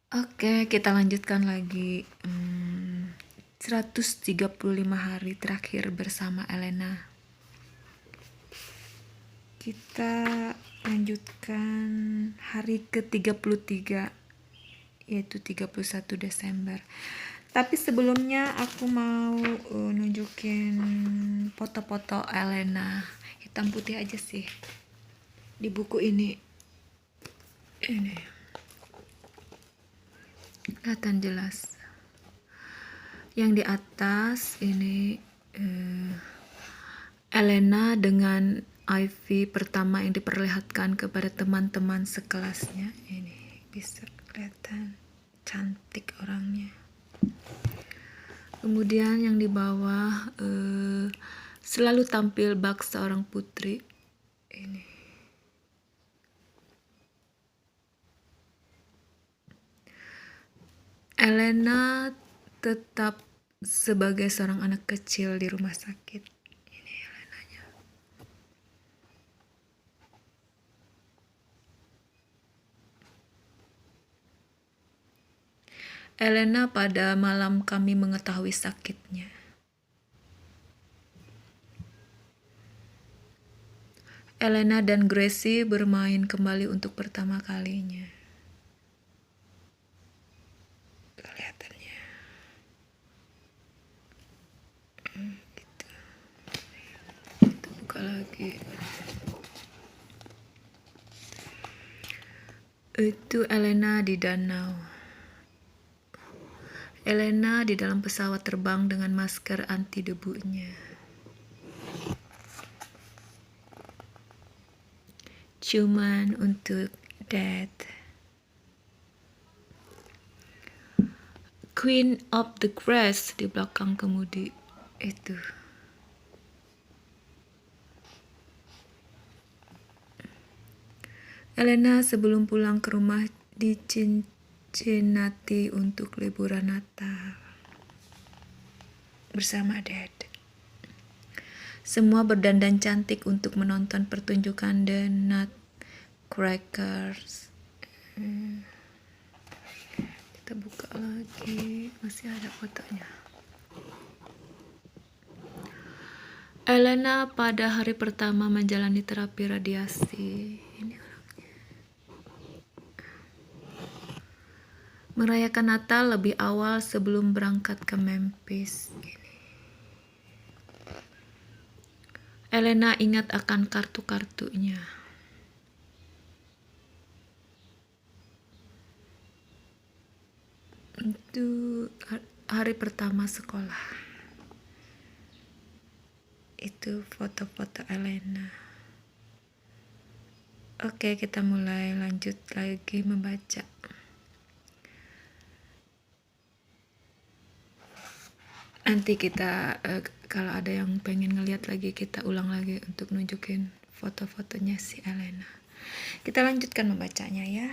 Oke, kita lanjutkan lagi. 135 hari terakhir bersama Elena. Kita lanjutkan hari ke-33, yaitu 31 Desember. Tapi sebelumnya aku mau nunjukin foto-foto Elena. Hitam putih aja sih. Di buku ini. Ini. Kelihatan jelas. Yang di atas ini Elena dengan Ivy pertama yang diperlihatkan kepada teman-teman sekelasnya. Ini bisa kelihatan cantik orangnya. Kemudian yang di bawah selalu tampil bak seorang putri. Ini. Elena tetap sebagai seorang anak kecil di rumah sakit. Ini Elenanya. Elena pada malam kami mengetahui sakitnya. Elena dan Gracie bermain kembali untuk pertama kalinya. Kelihatannya. Gitu. Kita buka lagi. Itu Elena di danau. Elena di dalam pesawat terbang dengan masker anti debunya. Cuman untuk Dad. Queen of the Grass di belakang kemudi itu. Elena sebelum pulang ke rumah di Cincinnati untuk liburan Natal bersama Dad. Semua berdandan cantik untuk menonton pertunjukan The Nutcrackers. Kita buka lagi, masih ada fotonya. Elena pada hari pertama menjalani terapi radiasi. Ini orangnya. Merayakan Natal lebih awal sebelum berangkat ke Memphis. Elena ingat akan kartu-kartunya. Itu hari pertama sekolah. Itu foto-foto Elena. Oke, kita mulai lanjut lagi membaca. Nanti kita kalau ada yang pengen ngeliat lagi, kita ulang lagi untuk nunjukin foto-fotonya si Elena. Kita lanjutkan membacanya ya.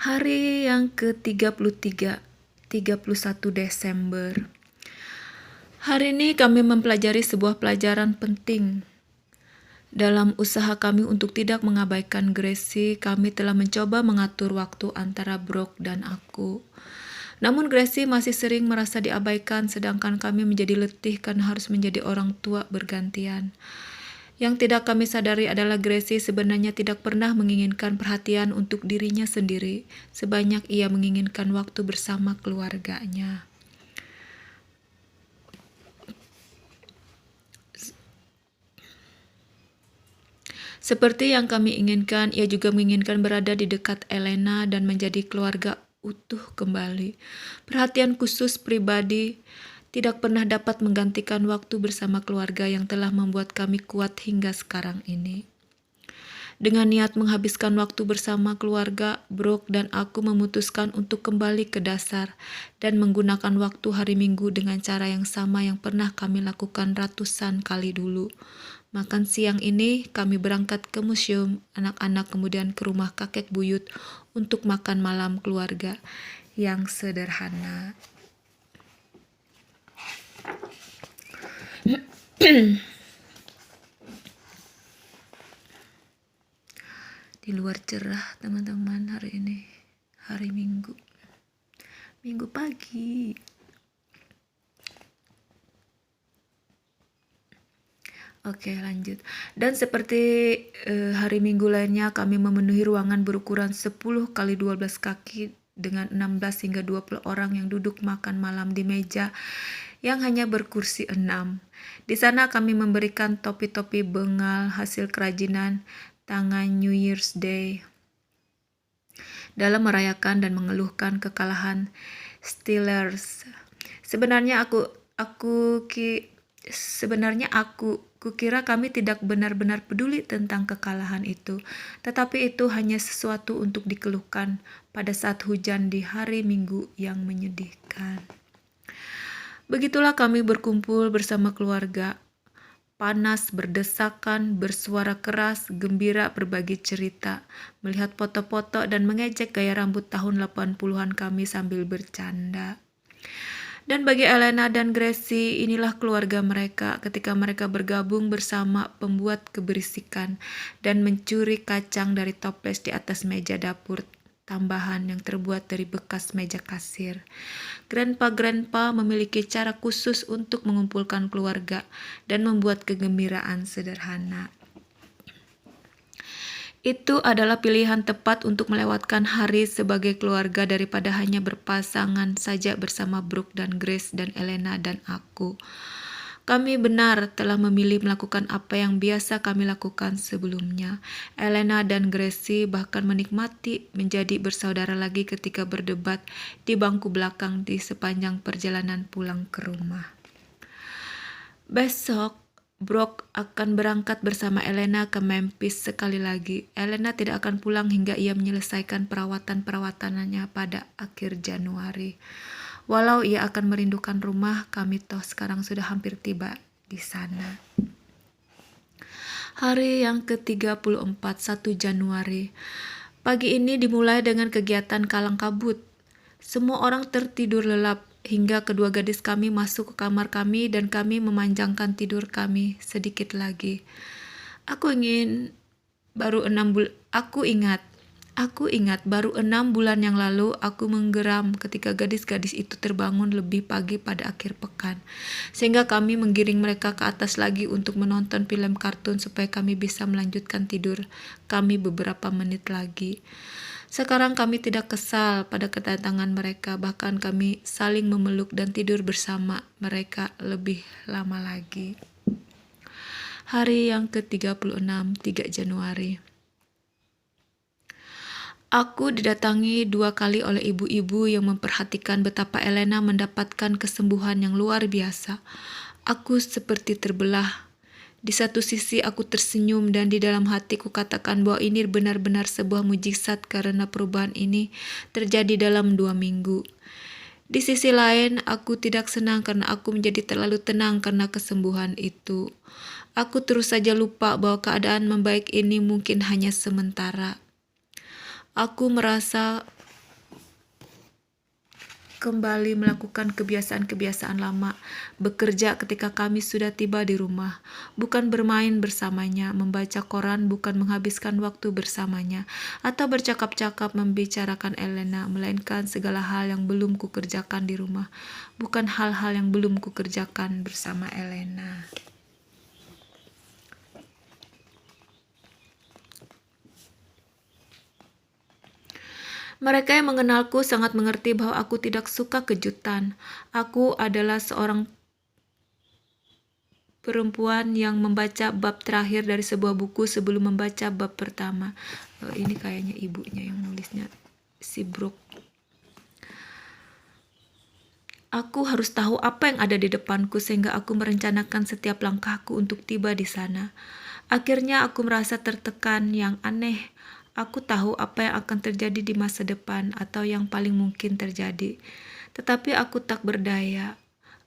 Hari yang ke-33, 31 Desember. Hari ini kami mempelajari sebuah pelajaran penting. Dalam usaha kami untuk tidak mengabaikan Gracie, kami telah mencoba mengatur waktu antara Brooke dan aku. Namun Gracie masih sering merasa diabaikan, sedangkan kami menjadi letih karena harus menjadi orang tua bergantian. Yang tidak kami sadari adalah Gracie sebenarnya tidak pernah menginginkan perhatian untuk dirinya sendiri, sebanyak ia menginginkan waktu bersama keluarganya. Seperti yang kami inginkan, ia juga menginginkan berada di dekat Elena dan menjadi keluarga utuh kembali. Perhatian khusus pribadi tidak pernah dapat menggantikan waktu bersama keluarga yang telah membuat kami kuat hingga sekarang ini. Dengan niat menghabiskan waktu bersama keluarga, Brooke dan aku memutuskan untuk kembali ke dasar dan menggunakan waktu hari Minggu dengan cara yang sama yang pernah kami lakukan ratusan kali dulu. Makan siang ini kami berangkat ke museum anak-anak, kemudian ke rumah kakek buyut untuk makan malam keluarga yang sederhana. Di luar cerah teman-teman hari ini, hari Minggu pagi. Oke, lanjut. Dan seperti hari Minggu lainnya, kami memenuhi ruangan berukuran 10 kali 12 kaki dengan 16 hingga 20 orang yang duduk makan malam di meja yang hanya berkursi 6. Di sana kami memberikan topi-topi bengal hasil kerajinan tangan New Year's Day dalam merayakan dan mengeluhkan kekalahan Steelers. Sebenarnya aku kukira kami tidak benar-benar peduli tentang kekalahan itu, tetapi itu hanya sesuatu untuk dikeluhkan pada saat hujan di hari Minggu yang menyedihkan. Begitulah kami berkumpul bersama keluarga, panas, berdesakan, bersuara keras, gembira, berbagi cerita, melihat foto-foto dan mengejek gaya rambut tahun 80-an kami sambil bercanda. Dan bagi Elena dan Gracie, inilah keluarga mereka ketika mereka bergabung bersama pembuat keberisikan dan mencuri kacang dari toples di atas meja dapur tambahan yang terbuat dari bekas meja kasir. Grandpa memiliki cara khusus untuk mengumpulkan keluarga dan membuat kegembiraan sederhana. Itu adalah pilihan tepat untuk melewatkan hari sebagai keluarga daripada hanya berpasangan saja bersama Brooke dan Grace dan Elena dan aku. Kami benar telah memilih melakukan apa yang biasa kami lakukan sebelumnya. Elena dan Gracie bahkan menikmati menjadi bersaudara lagi ketika berdebat di bangku belakang di sepanjang perjalanan pulang ke rumah. Besok, Brooke akan berangkat bersama Elena ke Memphis sekali lagi. Elena tidak akan pulang hingga ia menyelesaikan perawatan-perawatanannya pada akhir Januari. Walau ia akan merindukan rumah, kami toh sekarang sudah hampir tiba di sana. Hari yang ke-34, 1 Januari. Pagi ini dimulai dengan kegiatan kalang kabut. Semua orang tertidur lelap hingga kedua gadis kami masuk ke kamar kami dan kami memanjangkan tidur kami sedikit lagi. Aku ingat baru 6 bulan yang lalu aku menggeram ketika gadis-gadis itu terbangun lebih pagi pada akhir pekan, sehingga kami menggiring mereka ke atas lagi untuk menonton film kartun supaya kami bisa melanjutkan tidur kami beberapa menit lagi. Sekarang kami tidak kesal pada kedatangan mereka, bahkan kami saling memeluk dan tidur bersama mereka lebih lama lagi. Hari yang ke-36, 3 Januari. Aku didatangi 2 kali oleh ibu-ibu yang memperhatikan betapa Elena mendapatkan kesembuhan yang luar biasa. Aku seperti terbelah. Di satu sisi aku tersenyum dan di dalam hatiku katakan bahwa ini benar-benar sebuah mujizat karena perubahan ini terjadi dalam 2 minggu. Di sisi lain, aku tidak senang karena aku menjadi terlalu tenang karena kesembuhan itu. Aku terus saja lupa bahwa keadaan membaik ini mungkin hanya sementara. Aku merasa kembali melakukan kebiasaan-kebiasaan lama, bekerja ketika kami sudah tiba di rumah, bukan bermain bersamanya, membaca koran bukan menghabiskan waktu bersamanya, atau bercakap-cakap membicarakan Elena, melainkan segala hal yang belum kukerjakan di rumah, bukan hal-hal yang belum kukerjakan bersama Elena. Mereka yang mengenalku sangat mengerti bahwa aku tidak suka kejutan. Aku adalah seorang perempuan yang membaca bab terakhir dari sebuah buku sebelum membaca bab pertama. Ini kayaknya ibunya yang nulisnya, si Brooke. Aku harus tahu apa yang ada di depanku sehingga aku merencanakan setiap langkahku untuk tiba di sana. Akhirnya aku merasa tertekan yang aneh. Aku tahu apa yang akan terjadi di masa depan atau yang paling mungkin terjadi. Tetapi aku tak berdaya.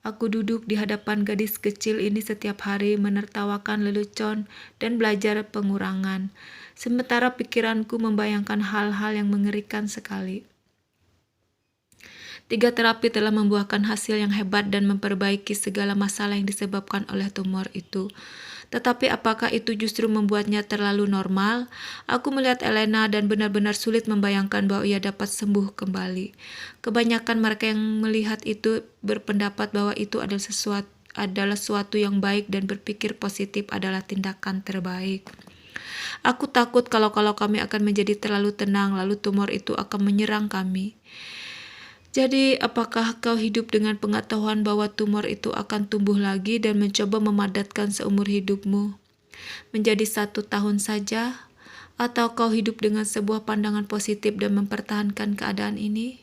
Aku duduk di hadapan gadis kecil ini setiap hari menertawakan lelucon dan belajar pengurangan. Sementara pikiranku membayangkan hal-hal yang mengerikan sekali. 3 terapi telah membuahkan hasil yang hebat dan memperbaiki segala masalah yang disebabkan oleh tumor itu. Tetapi apakah itu justru membuatnya terlalu normal? Aku melihat Elena dan benar-benar sulit membayangkan bahwa ia dapat sembuh kembali. Kebanyakan mereka yang melihat itu berpendapat bahwa itu adalah suatu yang baik dan berpikir positif adalah tindakan terbaik. Aku takut kalau kami akan menjadi terlalu tenang, lalu tumor itu akan menyerang kami. Jadi, apakah kau hidup dengan pengetahuan bahwa tumor itu akan tumbuh lagi dan mencoba memadatkan seumur hidupmu menjadi 1 tahun saja? Atau kau hidup dengan sebuah pandangan positif dan mempertahankan keadaan ini?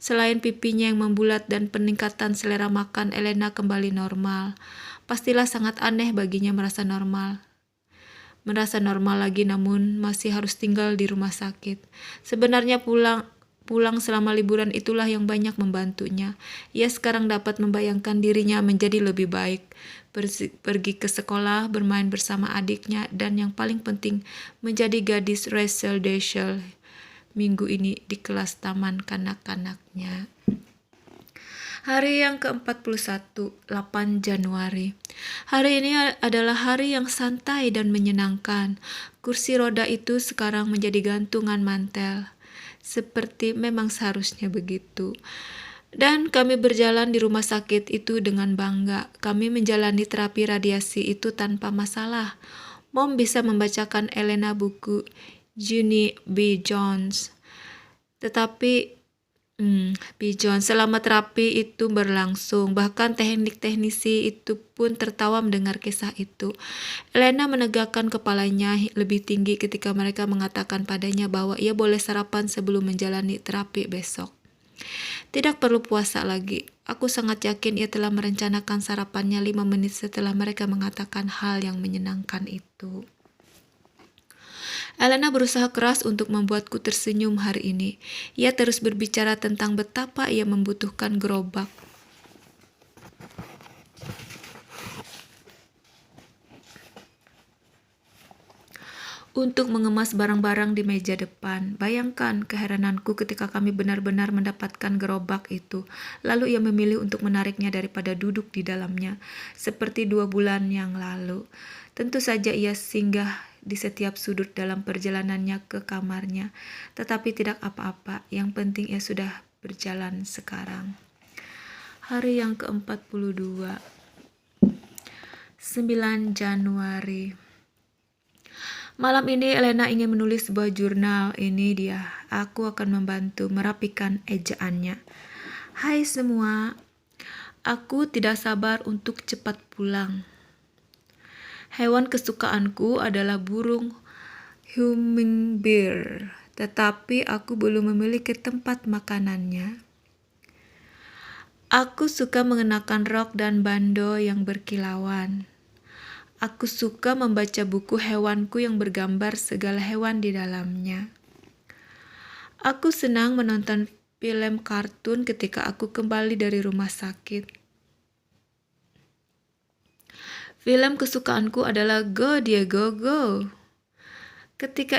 Selain pipinya yang membulat dan peningkatan selera makan Elena kembali normal, pastilah sangat aneh baginya merasa normal lagi namun masih harus tinggal di rumah sakit. Sebenarnya pulang selama liburan itulah yang banyak membantunya. Ia sekarang dapat membayangkan dirinya menjadi lebih baik, pergi ke sekolah, bermain bersama adiknya, dan yang paling penting menjadi gadis Rachel Dashel minggu ini di kelas taman kanak-kanaknya. Hari yang ke-41, 8 Januari. Hari ini adalah hari yang santai dan menyenangkan. Kursi roda itu sekarang menjadi gantungan mantel. Seperti memang seharusnya begitu. Dan kami berjalan di rumah sakit itu dengan bangga. Kami menjalani terapi radiasi itu tanpa masalah. Mom bisa membacakan Elena buku Ginny B. Jones. Tetapi selama terapi itu berlangsung, bahkan teknisi itu pun tertawa mendengar kisah itu. Elena menegakkan kepalanya lebih tinggi ketika mereka mengatakan padanya bahwa ia boleh sarapan sebelum menjalani terapi besok. Tidak perlu puasa lagi. Aku sangat yakin ia telah merencanakan sarapannya 5 menit setelah mereka mengatakan hal yang menyenangkan itu. Elena berusaha keras untuk membuatku tersenyum hari ini. Ia terus berbicara tentang betapa ia membutuhkan gerobak untuk mengemas barang-barang di meja depan. Bayangkan keherananku ketika kami benar-benar mendapatkan gerobak itu. Lalu ia memilih untuk menariknya daripada duduk di dalamnya, seperti 2 bulan yang lalu. Tentu saja ia singgah di setiap sudut dalam perjalanannya ke kamarnya, tetapi tidak apa-apa. Yang penting ia sudah berjalan sekarang. Hari yang ke-42, 9 Januari. Malam ini Elena ingin menulis sebuah jurnal. Ini dia. Aku akan membantu merapikan ejaannya. Hai semua, aku tidak sabar untuk cepat pulang. Hewan kesukaanku adalah burung hummingbird, tetapi aku belum memiliki tempat makanannya. Aku suka mengenakan rok dan bando yang berkilauan. Aku suka membaca buku hewanku yang bergambar segala hewan di dalamnya. Aku senang menonton film kartun ketika aku kembali dari rumah sakit. Film kesukaanku adalah Go Diego Go. Karena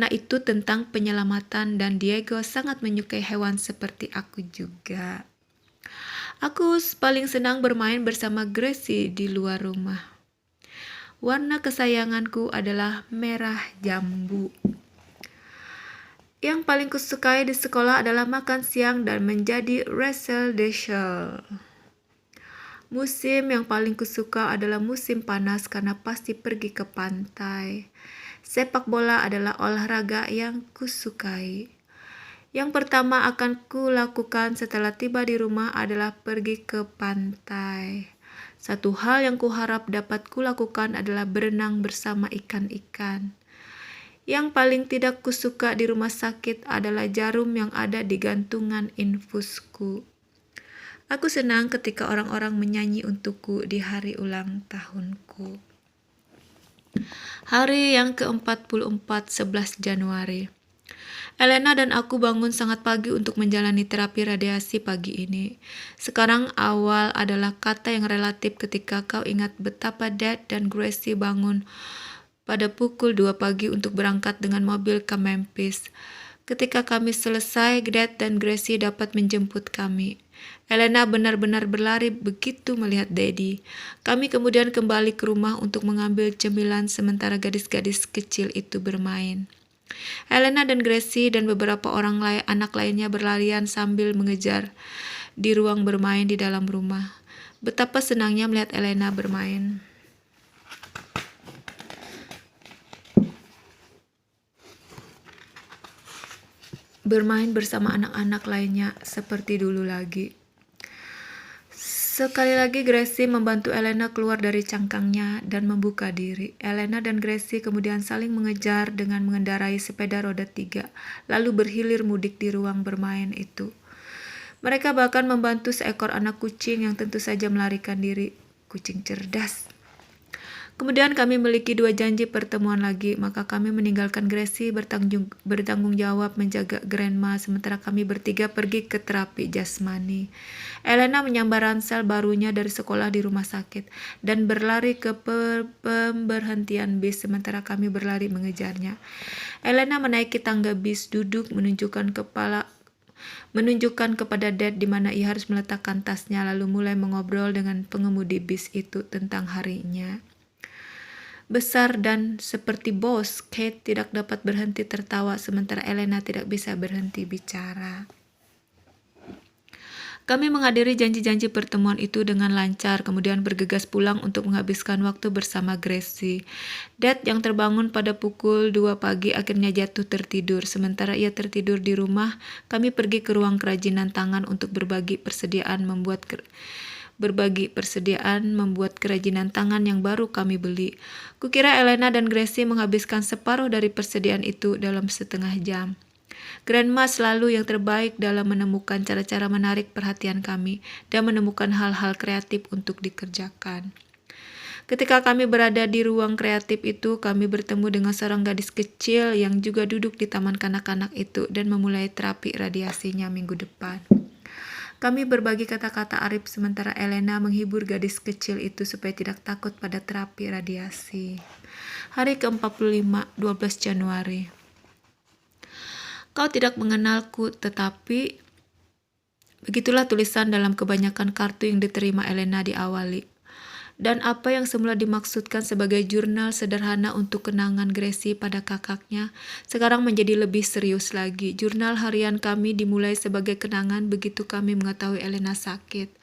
itu tentang penyelamatan dan Diego sangat menyukai hewan seperti aku juga. Aku paling senang bermain bersama Gracie di luar rumah. Warna kesayanganku adalah merah jambu. Yang paling kusukai di sekolah adalah makan siang dan menjadi Rachel Dashel. Musim yang paling kusuka adalah musim panas karena pasti pergi ke pantai. Sepak bola adalah olahraga yang kusukai. Yang pertama akan kulakukan setelah tiba di rumah adalah pergi ke pantai. Satu hal yang kuharap dapat kulakukan adalah berenang bersama ikan-ikan. Yang paling tidak kusuka di rumah sakit adalah jarum yang ada di gantungan infusku. Aku senang ketika orang-orang menyanyi untukku di hari ulang tahunku. Hari yang ke-44, 11 Januari. Elena dan aku bangun sangat pagi untuk menjalani terapi radiasi pagi ini. Sekarang awal adalah kata yang relatif ketika kau ingat betapa Dad dan Gracie bangun pada pukul 2 pagi untuk berangkat dengan mobil ke Memphis. Ketika kami selesai, Dad dan Gracie dapat menjemput kami. Elena benar-benar berlari begitu melihat Daddy. Kami kemudian kembali ke rumah untuk mengambil cemilan sementara gadis-gadis kecil itu bermain. Elena dan Gracie dan beberapa anak lainnya berlarian sambil mengejar di ruang bermain di dalam rumah. Betapa senangnya melihat Elena bermain. Bermain bersama anak-anak lainnya seperti dulu lagi. Sekali lagi Gracie membantu Elena keluar dari cangkangnya dan membuka diri. Elena dan Gracie kemudian saling mengejar dengan mengendarai sepeda roda 3, lalu berhilir mudik di ruang bermain itu. Mereka bahkan membantu seekor anak kucing yang tentu saja melarikan diri. Kucing cerdas. Kemudian kami memiliki 2 janji pertemuan lagi, maka kami meninggalkan Gracie bertanggung jawab menjaga Grandma sementara kami bertiga pergi ke terapi jasmani. Elena menyambar ransel barunya dari sekolah di rumah sakit dan berlari ke pemberhentian bis sementara kami berlari mengejarnya. Elena menaiki tangga bis, duduk menunjukkan kepada Dad di mana ia harus meletakkan tasnya, lalu mulai mengobrol dengan pengemudi bis itu tentang harinya. Besar dan seperti bos, Kate tidak dapat berhenti tertawa sementara Elena tidak bisa berhenti bicara. Kami menghadiri janji-janji pertemuan itu dengan lancar, kemudian bergegas pulang untuk menghabiskan waktu bersama Gracie. Dad yang terbangun pada pukul 2 pagi akhirnya jatuh tertidur. Sementara ia tertidur di rumah, kami pergi ke ruang kerajinan tangan untuk berbagi persediaan membuat kerajinan tangan yang baru kami beli. Kukira Elena dan Gracie menghabiskan separuh dari persediaan itu dalam setengah jam. Grandma selalu yang terbaik dalam menemukan cara-cara menarik perhatian kami dan menemukan hal-hal kreatif untuk dikerjakan. Ketika kami berada di ruang kreatif itu, kami bertemu dengan seorang gadis kecil yang juga duduk di taman kanak-kanak itu dan memulai terapi radiasinya minggu depan. Kami berbagi kata-kata arif sementara Elena menghibur gadis kecil itu supaya tidak takut pada terapi radiasi. Hari ke-45, 12 Januari. Kau tidak mengenalku, tetapi begitulah tulisan dalam kebanyakan kartu yang diterima Elena diawali. Dan apa yang semula dimaksudkan sebagai jurnal sederhana untuk kenangan Gracie pada kakaknya, sekarang menjadi lebih serius lagi. Jurnal harian kami dimulai sebagai kenangan begitu kami mengetahui Elena sakit.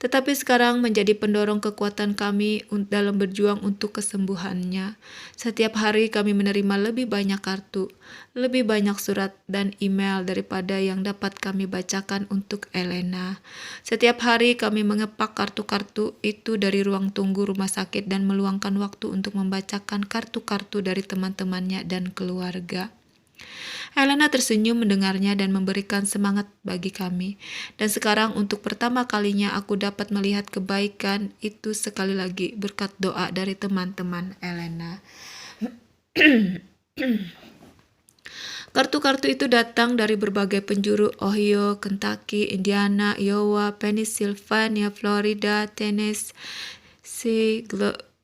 Tetapi sekarang menjadi pendorong kekuatan kami dalam berjuang untuk kesembuhannya. Setiap hari kami menerima lebih banyak kartu, lebih banyak surat dan email daripada yang dapat kami bacakan untuk Elena. Setiap hari kami mengepak kartu-kartu itu dari ruang tunggu rumah sakit dan meluangkan waktu untuk membacakan kartu-kartu dari teman-temannya dan keluarga. Elena tersenyum mendengarnya dan memberikan semangat bagi kami. Dan sekarang untuk pertama kalinya aku dapat melihat kebaikan itu sekali lagi berkat doa dari teman-teman Elena. Kartu-kartu itu datang dari berbagai penjuru Ohio, Kentucky, Indiana, Iowa, Pennsylvania, Florida, Tennessee,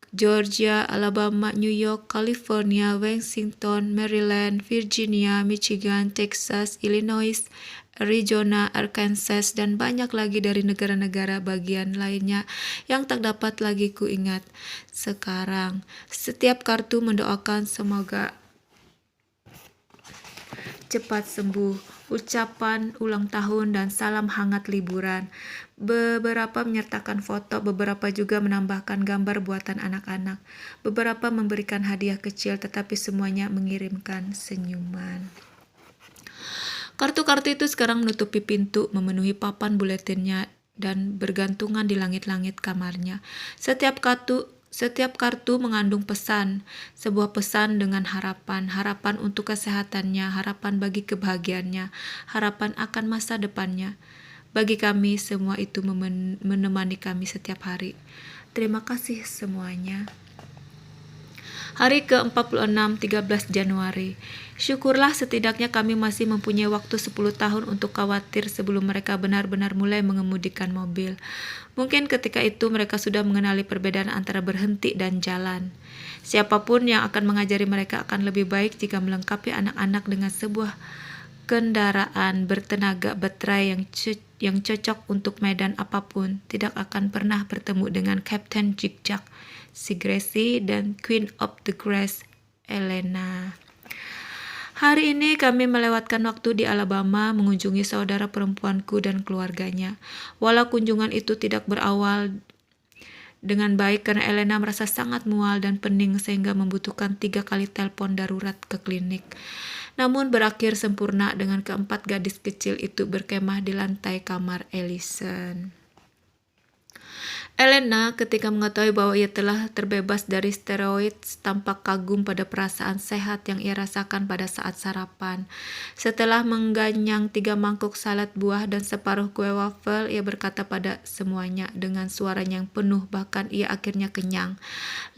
Georgia, Alabama, New York, California, Washington, Maryland, Virginia, Michigan, Texas, Illinois, Arizona, Arkansas, dan banyak lagi dari negara-negara bagian lainnya yang tak dapat lagi kuingat sekarang. Setiap kartu mendoakan semoga cepat sembuh, ucapan ulang tahun dan salam hangat liburan. Beberapa menyertakan foto, beberapa juga menambahkan gambar buatan anak-anak. Beberapa memberikan hadiah kecil, tetapi semuanya mengirimkan senyuman. Kartu-kartu itu sekarang menutupi pintu, memenuhi papan buletinnya, dan bergantungan di langit-langit kamarnya. Setiap kartu mengandung pesan, sebuah pesan dengan harapan untuk kesehatannya, harapan bagi kebahagiaannya, harapan akan masa depannya. Bagi kami, semua itu menemani kami setiap hari. Terima kasih semuanya. Hari ke-46, 13 Januari. Syukurlah setidaknya kami masih mempunyai waktu 10 tahun untuk khawatir sebelum mereka benar-benar mulai mengemudikan mobil. Mungkin ketika itu mereka sudah mengenali perbedaan antara berhenti dan jalan. Siapapun yang akan mengajari mereka akan lebih baik jika melengkapi anak-anak dengan sebuah kendaraan bertenaga baterai yang cocok untuk medan apapun tidak akan pernah bertemu dengan Kapten Zigzag, si Gracie, dan Queen of the Grass, Elena. Hari ini kami melewatkan waktu di Alabama mengunjungi saudara perempuanku dan keluarganya. Walau kunjungan itu tidak berawal dengan baik karena Elena merasa sangat mual dan pening sehingga membutuhkan 3 kali telepon darurat ke klinik. Namun berakhir sempurna dengan keempat gadis kecil itu berkemah di lantai kamar Ellison. Elena ketika mengetahui bahwa ia telah terbebas dari steroid tampak kagum pada perasaan sehat yang ia rasakan pada saat sarapan. Setelah mengganyang 3 mangkuk salad buah dan separuh kue wafel, ia berkata pada semuanya dengan suaranya yang penuh bahkan ia akhirnya kenyang.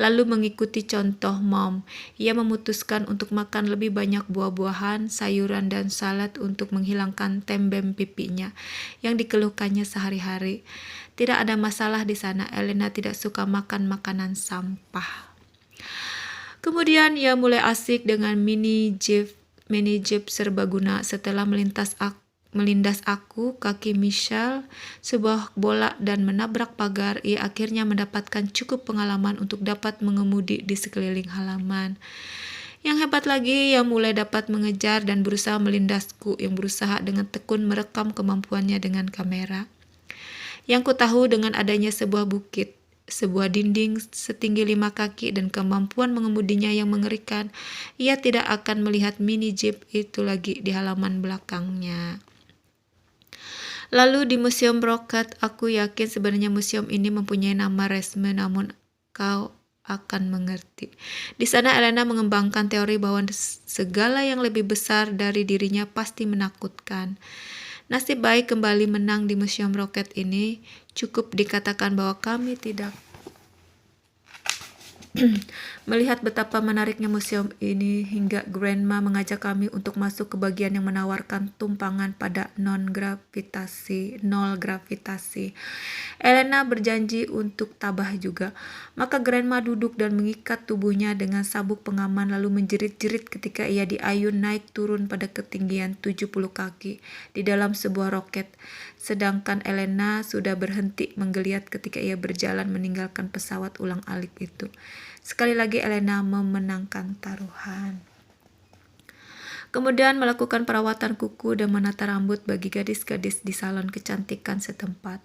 Lalu mengikuti contoh Mom, ia memutuskan untuk makan lebih banyak buah-buahan, sayuran dan salad untuk menghilangkan tembem pipinya yang dikeluhkannya sehari-hari. Tidak ada masalah di sana, Elena tidak suka makan makanan sampah. Kemudian ia mulai asik dengan mini jeep serbaguna setelah melindas aku, kaki Michelle, sebuah bola dan menabrak pagar. Ia akhirnya mendapatkan cukup pengalaman untuk dapat mengemudi di sekeliling halaman. Yang hebat lagi, ia mulai dapat mengejar dan berusaha melindasku yang berusaha dengan tekun merekam kemampuannya dengan kamera. Yang ku tahu dengan adanya sebuah bukit, sebuah dinding setinggi 5 kaki dan kemampuan mengemudinya yang mengerikan, ia tidak akan melihat mini jeep itu lagi di halaman belakangnya. Lalu di Museum Brokat, aku yakin sebenarnya museum ini mempunyai nama resmi, namun kau akan mengerti. Di sana Elena mengembangkan teori bahwa segala yang lebih besar dari dirinya pasti menakutkan. Nasib baik kembali menang di Museum Roket ini. Cukup dikatakan bahwa kami tidak melihat betapa menariknya museum ini hingga Grandma mengajak kami untuk masuk ke bagian yang menawarkan tumpangan pada nol gravitasi. Elena berjanji untuk tabah juga. Maka Grandma duduk dan mengikat tubuhnya dengan sabuk pengaman lalu menjerit-jerit ketika ia diayun naik turun pada ketinggian 70 kaki di dalam sebuah roket. Sedangkan Elena sudah berhenti menggeliat ketika ia berjalan meninggalkan pesawat ulang-alik itu. Sekali lagi Elena memenangkan taruhan. Kemudian melakukan perawatan kuku dan menata rambut bagi gadis-gadis di salon kecantikan setempat.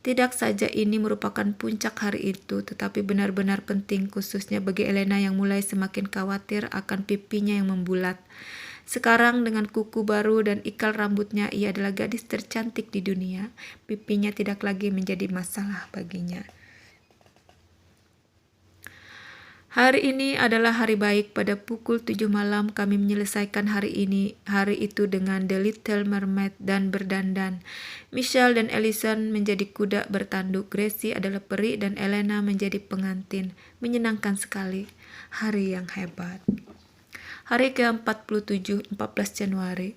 Tidak saja ini merupakan puncak hari itu, tetapi benar-benar penting khususnya bagi Elena yang mulai semakin khawatir akan pipinya yang membulat. Sekarang dengan kuku baru dan ikal rambutnya, ia adalah gadis tercantik di dunia. Pipinya tidak lagi menjadi masalah baginya. Hari ini adalah hari baik. Pada pukul 7 malam kami menyelesaikan hari itu dengan The Little Mermaid dan berdandan. Michelle dan Ellison menjadi kuda bertanduk. Gracie adalah peri dan Elena menjadi pengantin. Menyenangkan sekali. Hari yang hebat. Hari ke-47, 14 Januari.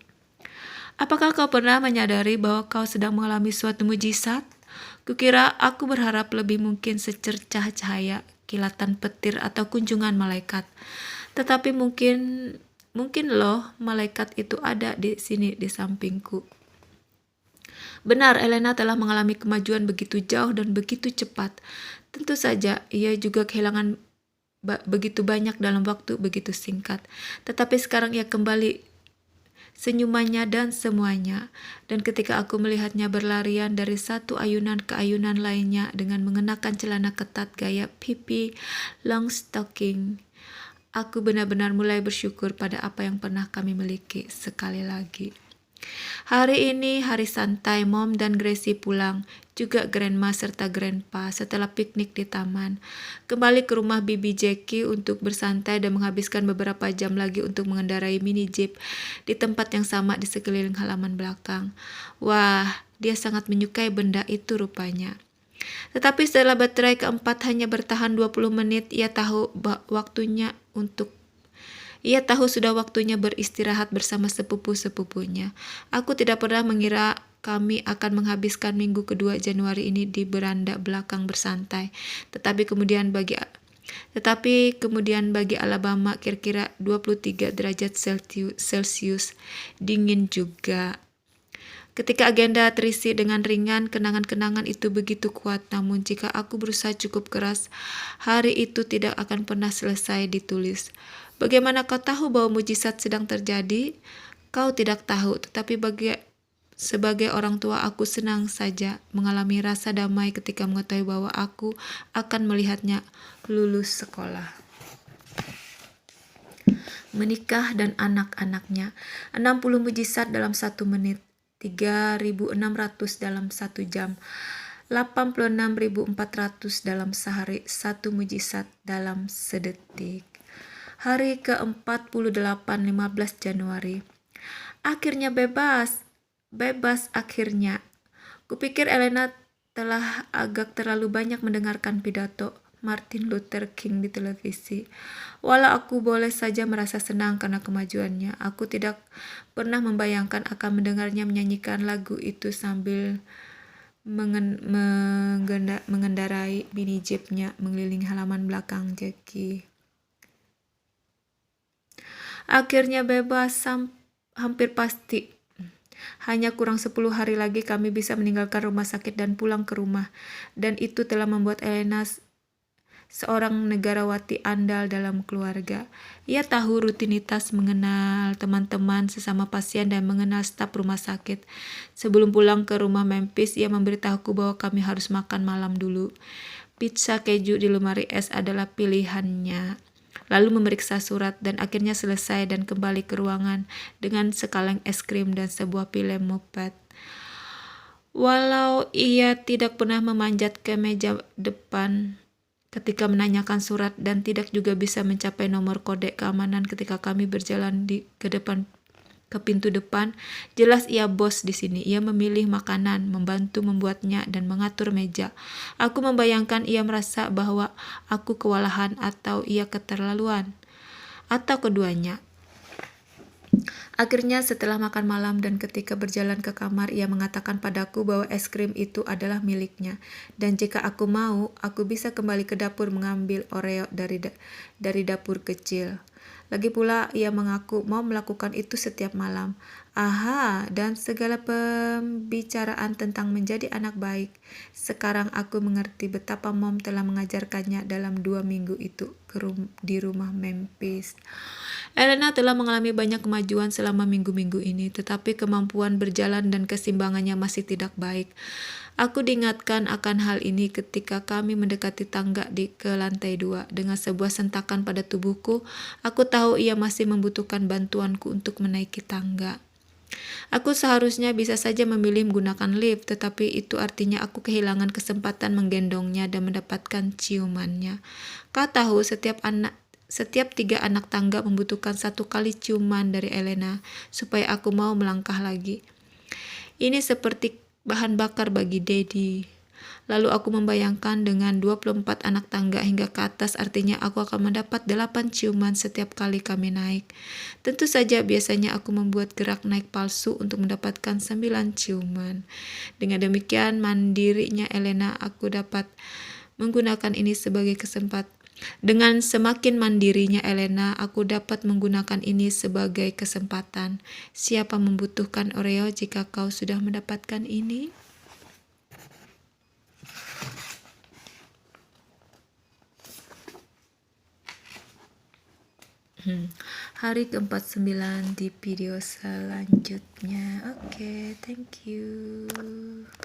Apakah kau pernah menyadari bahwa kau sedang mengalami suatu mujizat? Kukira aku berharap lebih mungkin secercah cahaya, kilatan petir atau kunjungan malaikat. Tetapi mungkin loh malaikat itu ada di sini di sampingku. Benar, Elena telah mengalami kemajuan begitu jauh dan begitu cepat. Tentu saja ia juga kehilangan begitu banyak dalam waktu begitu singkat. Tetapi sekarang ia kembali senyumannya dan semuanya. Dan ketika aku melihatnya berlarian dari satu ayunan ke ayunan lainnya dengan mengenakan celana ketat gaya pipi long stocking, aku benar-benar mulai bersyukur pada apa yang pernah kami miliki sekali lagi. Hari ini hari santai. Mom dan Gracie pulang, juga Grandma serta Grandpa setelah piknik di taman. Kembali ke rumah Bibi Jackie untuk bersantai dan menghabiskan beberapa jam lagi untuk mengendarai mini jeep di tempat yang sama di sekeliling halaman belakang. Wah, dia sangat menyukai benda itu rupanya. Tetapi setelah baterai keempat hanya bertahan 20 menit, ia tahu sudah waktunya beristirahat bersama sepupu-sepupunya. Aku tidak pernah mengira kami akan menghabiskan minggu kedua Januari ini di beranda belakang bersantai. Tetapi Tetapi kemudian bagi Alabama kira-kira 23 derajat Celcius, dingin juga. Ketika agenda terisi dengan ringan, kenangan-kenangan itu begitu kuat. Namun jika aku berusaha cukup keras, hari itu tidak akan pernah selesai ditulis. Bagaimana kau tahu bahwa mujizat sedang terjadi? Kau tidak tahu, tetapi sebagai orang tua aku senang saja mengalami rasa damai ketika mengetahui bahwa aku akan melihatnya lulus sekolah. Menikah dan anak-anaknya. 60 mujizat dalam 1 menit. 3.600 dalam 1 jam, 86.400 dalam sehari, 1 mujizat dalam sedetik. Hari ke-48, 15 Januari. Akhirnya bebas akhirnya. Kupikir Elena telah agak terlalu banyak mendengarkan pidato Martin Luther King di televisi. Walau aku boleh saja merasa senang karena kemajuannya, aku tidak pernah membayangkan akan mendengarnya menyanyikan lagu itu sambil mengendarai mini jeepnya mengelilingi halaman belakang Jackie. Akhirnya bebas, hampir pasti. Hanya kurang 10 hari lagi kami bisa meninggalkan rumah sakit dan pulang ke rumah. Dan itu telah membuat Elena seorang negarawati andal dalam keluarga. Ia tahu rutinitas, mengenal teman-teman sesama pasien dan mengenal staf rumah sakit. Sebelum pulang ke rumah Memphis, ia memberitahuku bahwa kami harus makan malam dulu. Pizza keju di lemari es adalah pilihannya. Lalu memeriksa surat dan akhirnya selesai dan kembali ke ruangan dengan sekaleng es krim dan sebuah pil Muppet. Walau ia tidak pernah memanjat ke meja depan ketika menanyakan surat dan tidak juga bisa mencapai nomor kode keamanan ketika kami berjalan ke pintu depan, jelas ia bos di sini. Ia memilih makanan, membantu membuatnya dan mengatur meja. Aku membayangkan ia merasa bahwa aku kewalahan atau ia keterlaluan, atau keduanya. Akhirnya setelah makan malam dan ketika berjalan ke kamar, ia mengatakan padaku bahwa es krim itu adalah miliknya. Dan jika aku mau, aku bisa kembali ke dapur mengambil Oreo dari dapur kecil. Lagi pula ia mengaku mau melakukan itu setiap malam. Aha, dan segala pembicaraan tentang menjadi anak baik. Sekarang aku mengerti betapa Mom telah mengajarkannya dalam 2 minggu itu di rumah Memphis. Elena telah mengalami banyak kemajuan selama minggu-minggu ini, tetapi kemampuan berjalan dan keseimbangannya masih tidak baik. Aku diingatkan akan hal ini ketika kami mendekati tangga ke lantai 2. Dengan sebuah sentakan pada tubuhku, aku tahu ia masih membutuhkan bantuanku untuk menaiki tangga. Aku seharusnya bisa saja memilih menggunakan lift, tetapi itu artinya aku kehilangan kesempatan menggendongnya dan mendapatkan ciumannya. Kau tahu, setiap 3 anak tangga membutuhkan 1 kali ciuman dari Elena supaya aku mau melangkah lagi. Ini seperti bahan bakar bagi Daddy. Lalu aku membayangkan dengan 24 anak tangga hingga ke atas, artinya aku akan mendapat 8 ciuman setiap kali kami naik. Tentu saja biasanya aku membuat gerak naik palsu untuk mendapatkan 9 ciuman. Dengan demikian mandirinya Elena, aku dapat menggunakan ini sebagai kesempatan. Dengan semakin mandirinya Elena, aku dapat menggunakan ini sebagai kesempatan. Siapa membutuhkan Oreo jika kau sudah mendapatkan ini? Hari ke-49 di video selanjutnya. Oke, thank you.